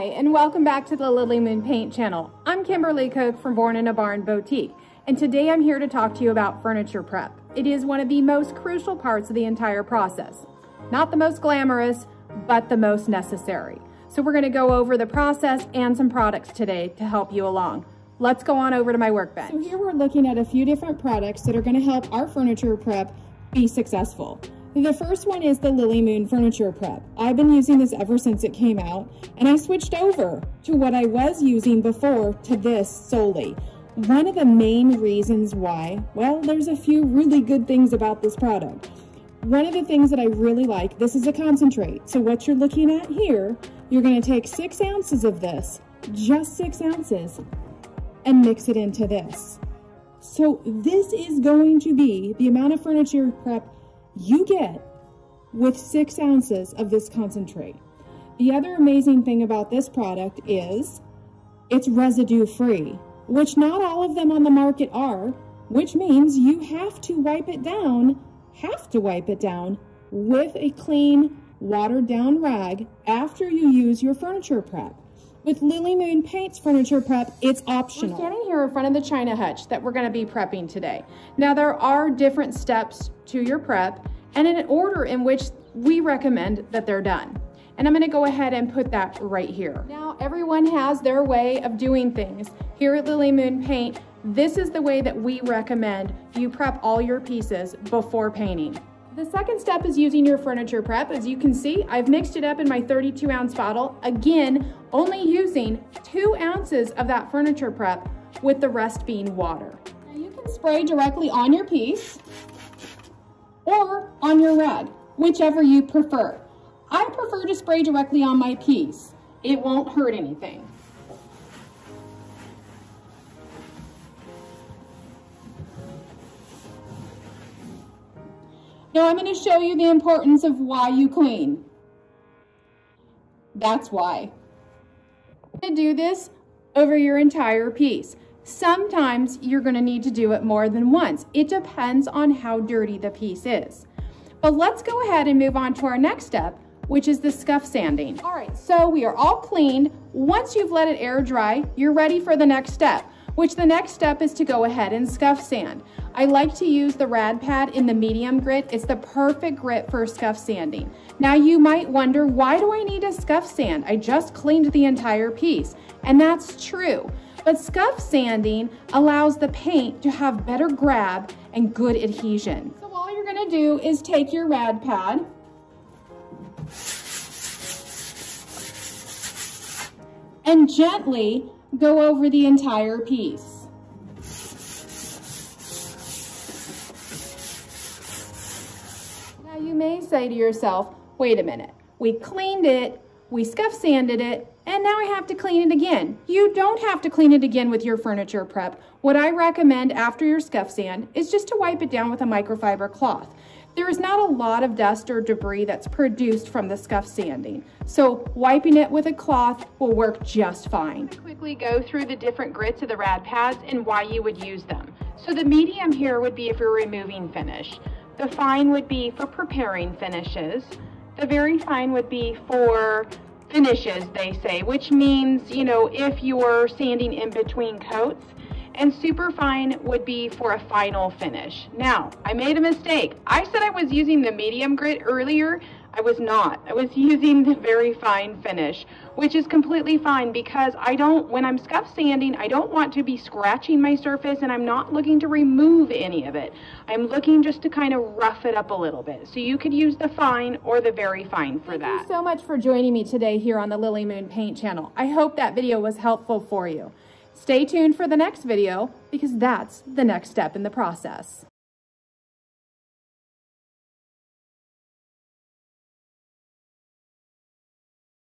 Hi, and welcome back to the Lilly Moon Paint channel. I'm Kimberly Cook from Born in a Barn Boutique, and today I'm here to talk to you about furniture prep. It is one of the most crucial parts of the entire process. Not the most glamorous, but the most necessary. So we're going to go over the process and some products today to help you along. Let's go on over to my workbench. So here we're looking at a few different products that are going to help our furniture prep be successful. The first one is the Lilly Moon Furniture Prep. I've been using this ever since it came out, and I switched over to what I was using before to this solely. One of the main reasons why, well, there's a few really good things about this product. One of the things that I really like, this is a concentrate. So what you're looking at here, you're going to take 6 ounces of this, just 6 ounces, and mix it into this. So this is going to be the amount of furniture prep you get with 6 ounces of this concentrate. The other amazing thing about this product is it's residue free, which not all of them on the market are, which means you have to wipe it down with a clean, watered down rag after you use your furniture prep. With Lilly Moon Paint's furniture prep, it's optional. We're standing here in front of the china hutch that we're going to be prepping today. Now there are different steps to your prep and in an order in which we recommend that they're done. And I'm going to go ahead and put that right here. Now everyone has their way of doing things. Here at Lilly Moon Paint, this is the way that we recommend you prep all your pieces before painting. The second step is using your furniture prep. As you can see, I've mixed it up in my 32-ounce bottle. Again, only using 2 ounces of that furniture prep with the rest being water. Now you can spray directly on your piece or on your rag, whichever you prefer. I prefer to spray directly on my piece. It won't hurt anything. Now I'm going to show you the importance of why you clean. That's why. I'm going to do this over your entire piece. Sometimes you're going to need to do it more than once. It depends on how dirty the piece is. But let's go ahead and move on to our next step, which is the scuff sanding. All right, so we are all cleaned. Once you've let it air dry, you're ready for the next step, which the next step is to go ahead and scuff sand. I like to use the rad pad in the medium grit. It's the perfect grit for scuff sanding. Now you might wonder, why do I need a scuff sand? I just cleaned the entire piece. And that's true. But scuff sanding allows the paint to have better grab and good adhesion. So all you're gonna do is take your rad pad and gently go over the entire piece. Now you may say to yourself, wait a minute, we cleaned it, we scuff sanded it, and now I have to clean it again. You don't have to clean it again with your furniture prep. What I recommend after your scuff sand is just to wipe it down with a microfiber cloth. There is not a lot of dust or debris that's produced from the scuff sanding, so wiping it with a cloth will work just fine. I'm going to quickly go through the different grits of the rad pads and why you would use them. So the medium here would be if you're removing finish. The fine would be for preparing finishes. The very fine would be for finishes, they say, which means, you know, if you're sanding in between coats. And super fine would be for a final finish. Now, I made a mistake. I said I was using the medium grit earlier. I was not. I was using the very fine finish, which is completely fine because when I'm scuff sanding, I don't want to be scratching my surface, and I'm not looking to remove any of it. I'm looking just to kind of rough it up a little bit. So you could use the fine or the very fine for that. Thank you so much for joining me today here on the Lilly Moon Paint channel. I hope that video was helpful for you. Stay tuned for the next video because that's the next step in the process.